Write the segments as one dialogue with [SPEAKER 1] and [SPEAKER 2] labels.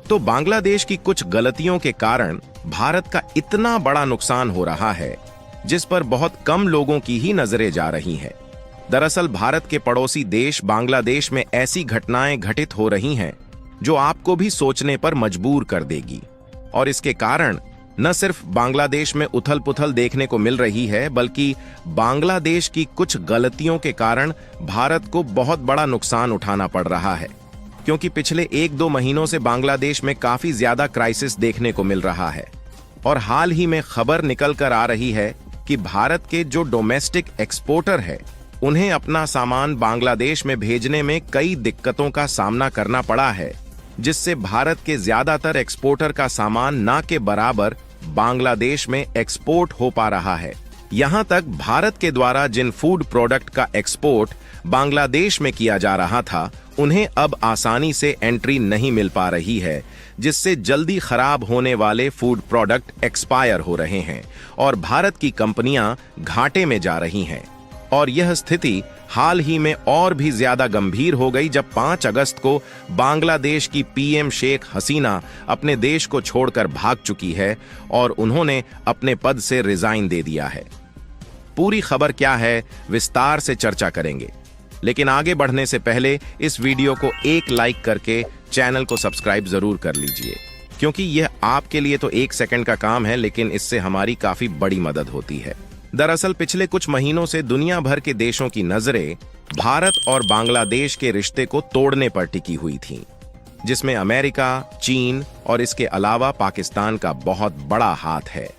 [SPEAKER 1] तो बांग्लादेश की कुछ गलतियों के कारण भारत का इतना बड़ा नुकसान हो रहा है, जिस पर बहुत कम लोगों की ही नजरें जा रही हैं। दरअसल भारत के पड़ोसी देश बांग्लादेश में ऐसी घटनाएं घटित हो रही हैं जो आपको भी सोचने पर मजबूर कर देगी। और इसके कारण न सिर्फ बांग्लादेश में उथल पुथल देखने को मिल रही है, बल्कि बांग्लादेश की कुछ गलतियों के कारण भारत को बहुत बड़ा नुकसान उठाना पड़ रहा है। क्योंकि पिछले 1-2 महीनों से बांग्लादेश में काफी ज्यादा क्राइसिस देखने को मिल रहा है और हाल ही में खबर निकल कर आ रही है कि भारत के जो डोमेस्टिक एक्सपोर्टर है, उन्हें अपना सामान बांग्लादेश में भेजने में कई दिक्कतों का सामना करना पड़ा है, जिससे भारत के ज्यादातर एक्सपोर्टर का सामान ना के बराबर बांग्लादेश में एक्सपोर्ट हो पा रहा है। यहां तक भारत के द्वारा जिन फूड प्रोडक्ट का एक्सपोर्ट बांग्लादेश में किया जा रहा था, उन्हें अब आसानी से एंट्री नहीं मिल पा रही है, जिससे जल्दी खराब होने वाले फूड प्रोडक्ट एक्सपायर हो रहे हैं और भारत की कंपनियां घाटे में जा रही हैं। और यह स्थिति हाल ही में और भी ज्यादा गंभीर हो गई जब 5 अगस्त को बांग्लादेश की पीएम शेख हसीना अपने देश को छोड़कर भाग चुकी है और उन्होंने अपने पद से रिजाइन दे दिया है। पूरी खबर क्या है, विस्तार से चर्चा करेंगे, लेकिन आगे बढ़ने से पहले इस वीडियो को एक लाइक करके चैनल को सब्सक्राइब जरूर कर लीजिए, क्योंकि यह आपके लिए तो 1 सेकंड का काम है, लेकिन इससे हमारी काफी बड़ी मदद होती है। दरअसल पिछले कुछ महीनों से दुनिया भर के देशों की नजरें भारत और बांग्लादेश के रिश्ते को तोड़ने पर टिकी हुई थीं, जिसमें अमेरिका, चीन और इसके अलावा पाकिस्तान का बहुत बड़ा हाथ है।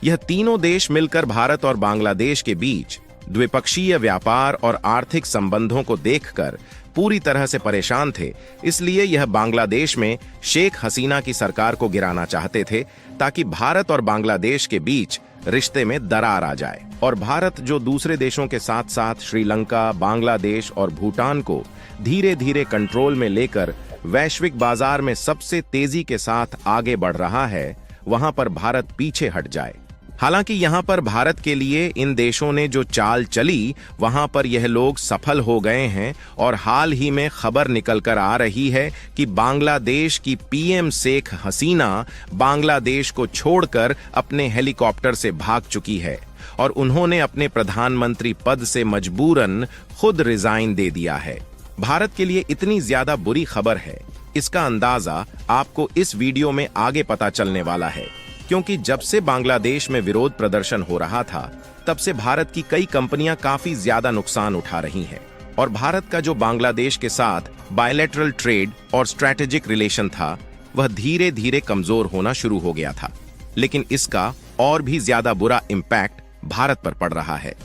[SPEAKER 1] यह तीनों देश मिलकर भारत और बांग्लादेश के बीच द्विपक्षीय व्यापार और आर्थिक संबंधों को देखकर पूरी तरह से परेशान थे। इसलिए यह बांग्लादेश में शेख हसीना की सरकार को गिराना चाहते थे, ताकि भारत और बांग्लादेश के बीच रिश्ते में दरार आ जाए और भारत जो दूसरे देशों के साथ साथ श्रीलंका, बांग्लादेश और भूटान को धीरे धीरे कंट्रोल में लेकर वैश्विक बाजार में सबसे तेजी के साथ आगे बढ़ रहा है, वहां पर भारत पीछे हट जाए। हालांकि यहां पर भारत के लिए इन देशों ने जो चाल चली, वहां पर यह लोग सफल हो गए हैं और हाल ही में खबर निकल कर आ रही है कि बांग्लादेश की पीएम शेख हसीना बांग्लादेश को छोड़कर अपने हेलीकॉप्टर से भाग चुकी है और उन्होंने अपने प्रधानमंत्री पद से मजबूरन खुद रिजाइन दे दिया है। भारत के लिए इतनी ज्यादा बुरी खबर है, इसका अंदाजा आपको इस वीडियो में आगे पता चलने वाला है, क्योंकि जब से बांग्लादेश में विरोध प्रदर्शन हो रहा था, तब से भारत की कई कंपनियां काफी ज्यादा नुकसान उठा रही हैं और भारत का जो बांग्लादेश के साथ बायलैटरल ट्रेड और स्ट्रैटेजिक रिलेशन था, वह धीरे धीरे कमजोर होना शुरू हो गया था। लेकिन इसका और भी ज्यादा बुरा इम्पैक्ट भारत पर पड़ रहा है।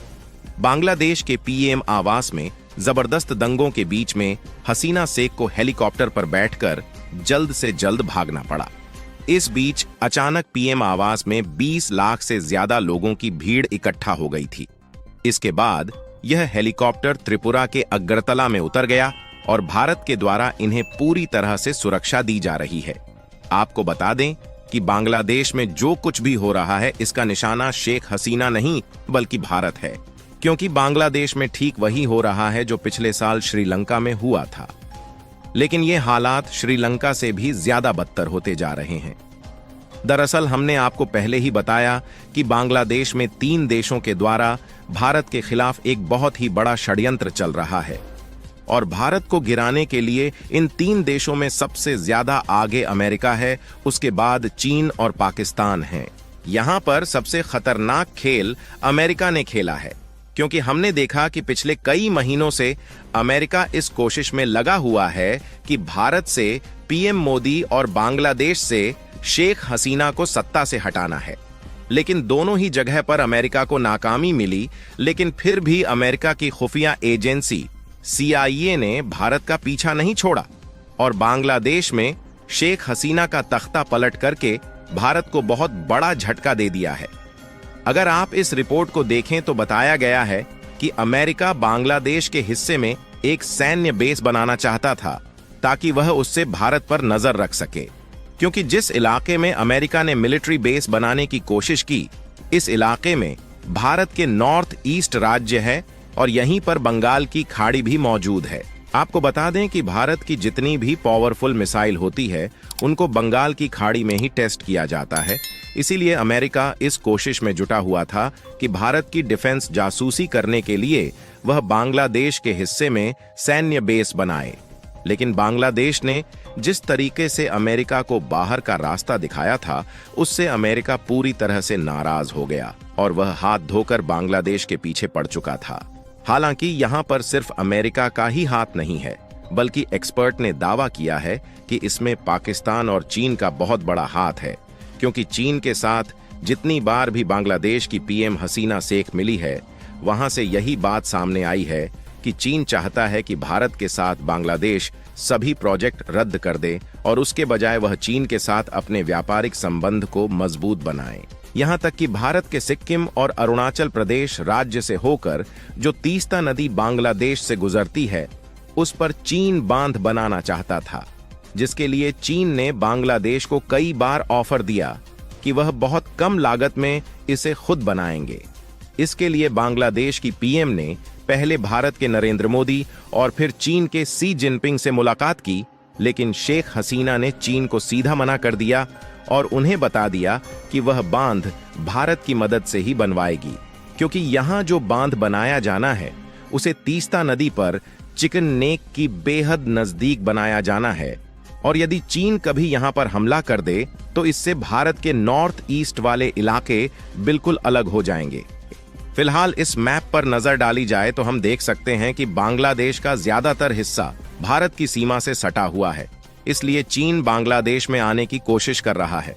[SPEAKER 1] बांग्लादेश के पीएम आवास में जबरदस्त दंगों के बीच में हसीना शेख को हेलीकॉप्टर पर बैठकर जल्द से जल्द भागना पड़ा। इस बीच अचानक पीएम आवास में 20 लाख से ज्यादा लोगों की भीड़ इकट्ठा हो गई थी। इसके बाद यह हेलीकॉप्टर त्रिपुरा के अगरतला में उतर गया और भारत के द्वारा इन्हें पूरी तरह से सुरक्षा दी जा रही है। आपको बता दें कि बांग्लादेश में जो कुछ भी हो रहा है, इसका निशाना शेख हसीना नहीं बल्कि भारत है, क्योंकि बांग्लादेश में ठीक वही हो रहा है जो पिछले साल श्रीलंका में हुआ था। लेकिन ये हालात श्रीलंका से भी ज्यादा बदतर होते जा रहे हैं। दरअसल हमने आपको पहले ही बताया कि बांग्लादेश में 3 देशों के द्वारा भारत के खिलाफ एक बहुत ही बड़ा षड्यंत्र चल रहा है और भारत को गिराने के लिए इन 3 देशों में सबसे ज्यादा आगे अमेरिका है, उसके बाद चीन और पाकिस्तान हैं। यहां पर सबसे खतरनाक खेल अमेरिका ने खेला है, क्योंकि हमने देखा कि पिछले कई महीनों से अमेरिका इस कोशिश में लगा हुआ है कि भारत से पीएम मोदी और बांग्लादेश से शेख हसीना को सत्ता से हटाना है। लेकिन दोनों ही जगह पर अमेरिका को नाकामी मिली, लेकिन फिर भी अमेरिका की खुफिया एजेंसी CIA ने भारत का पीछा नहीं छोड़ा और बांग्लादेश में शेख हसीना का तख्ता पलट करके भारत को बहुत बड़ा झटका दे दिया है। अगर आप इस रिपोर्ट को देखें तो बताया गया है कि अमेरिका बांग्लादेश के हिस्से में एक सैन्य बेस बनाना चाहता था, ताकि वह उससे भारत पर नजर रख सके, क्योंकि जिस इलाके में अमेरिका ने मिलिट्री बेस बनाने की कोशिश की, इस इलाके में भारत के नॉर्थ ईस्ट राज्य है और यहीं पर बंगाल की खाड़ी भी मौजूद है। आपको बता दें कि भारत की जितनी भी पावरफुल मिसाइल होती है उनको बंगाल की खाड़ी में ही टेस्ट किया जाता है। इसीलिए अमेरिका इस कोशिश में जुटा हुआ था कि भारत की डिफेंस जासूसी करने के लिए वह बांग्लादेश के हिस्से में सैन्य बेस बनाए। लेकिन बांग्लादेश ने जिस तरीके से अमेरिका को बाहर का रास्ता दिखाया था, उससे अमेरिका पूरी तरह से नाराज हो गया और वह हाथ धोकर बांग्लादेश के पीछे पड़ चुका था। हालांकि यहाँ पर सिर्फ अमेरिका का ही हाथ नहीं है, बल्कि एक्सपर्ट ने दावा किया है कि इसमें पाकिस्तान और चीन का बहुत बड़ा हाथ है, क्योंकि चीन के साथ जितनी बार भी बांग्लादेश की पीएम हसीना शेख मिली है, वहां से यही बात सामने आई है कि चीन चाहता है कि भारत के साथ बांग्लादेश सभी प्रोजेक्ट रद्द कर दे और उसके बजाय वह चीन के साथ अपने व्यापारिक संबंध को मजबूत बनाए। यहाँ तक कि भारत के सिक्किम और अरुणाचल प्रदेश राज्य से होकर जो तीस्ता नदी बांग्लादेश से गुजरती है, उस पर चीन बांध बनाना चाहता था, जिसके लिए चीन ने बांग्लादेश को कई बार ऑफर दिया कि वह बहुत कम लागत में इसे खुद बनाएंगे। इसके लिए बांग्लादेश की पीएम ने पहले भारत के नरेंद्र मोदी और फिर चीन के शी जिनपिंग से मुलाकात की, लेकिन शेख हसीना ने चीन को सीधा मना कर दिया और उन्हें बता दिया कि वह बांध भारत की मदद से ही बनवाएगी, क्योंकि यहाँ जो बांध बनाया जाना है उसे तीस्ता नदी पर चिकन नेक की बेहद नजदीक बनाया जाना है, और यदि चीन कभी यहाँ पर हमला कर दे तो इससे भारत के नॉर्थ ईस्ट वाले इलाके बिल्कुल अलग हो जाएंगे। फिलहाल इस मैप पर नजर डाली जाए तो हम देख सकते हैं कि बांग्लादेश का ज्यादातर हिस्सा भारत की सीमा से सटा हुआ है। इसलिए चीन बांग्लादेश में आने की कोशिश कर रहा है,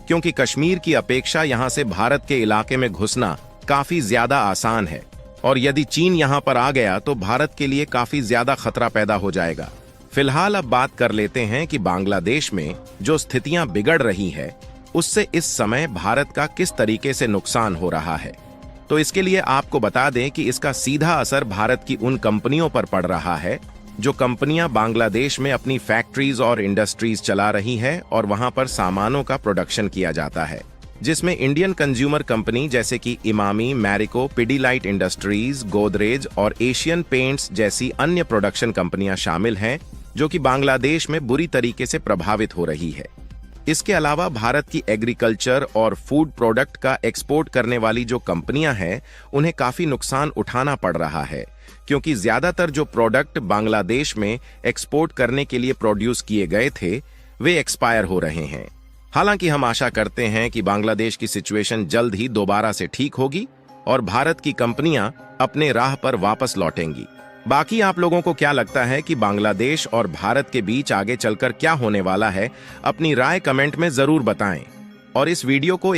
[SPEAKER 1] क्योंकि कश्मीर की अपेक्षा यहां से भारत के इलाके में घुसना काफी ज्यादा आसान है, और यदि चीन यहां पर आ गया तो भारत के लिए काफी ज्यादा खतरा पैदा हो जाएगा। फिलहाल अब बात कर लेते हैं कि बांग्लादेश में जो स्थितियां बिगड़ रही है, उससे इस समय भारत का किस तरीके से नुकसान हो रहा है। तो इसके लिए आपको बता दें कि इसका सीधा असर भारत की उन कंपनियों पर पड़ रहा है जो कंपनियां बांग्लादेश में अपनी फैक्ट्रीज और इंडस्ट्रीज चला रही है और वहां पर सामानों का प्रोडक्शन किया जाता है, जिसमें इंडियन कंज्यूमर कंपनी जैसे कि इमामी, मैरिको, पिडीलाइट इंडस्ट्रीज, गोदरेज और एशियन पेंट्स जैसी अन्य प्रोडक्शन कंपनियां शामिल हैं, जो कि बांग्लादेश में बुरी तरीके से प्रभावित हो रही है। इसके अलावा भारत की एग्रीकल्चर और फूड प्रोडक्ट का एक्सपोर्ट करने वाली जो कंपनियां हैं, उन्हें काफी नुकसान उठाना पड़ रहा है, क्योंकि ज्यादातर जो प्रोडक्ट बांग्लादेश में एक्सपोर्ट करने के लिए प्रोड्यूस किए गए थे, वे एक्सपायर हो रहे हैं। हालांकि हम आशा करते हैं कि बांग्लादेश की सिचुएशन जल्द ही दोबारा से ठीक होगी और भारत की कंपनियां अपने राह पर वापस लौटेंगी। बाकी आप लोगों को क्या लगता है कि बांग्लादेश और भारत के बीच आगे चलकर क्या होने वाला है? अपनी राय कमेंट में जरूर बताएं और इस वीडियो को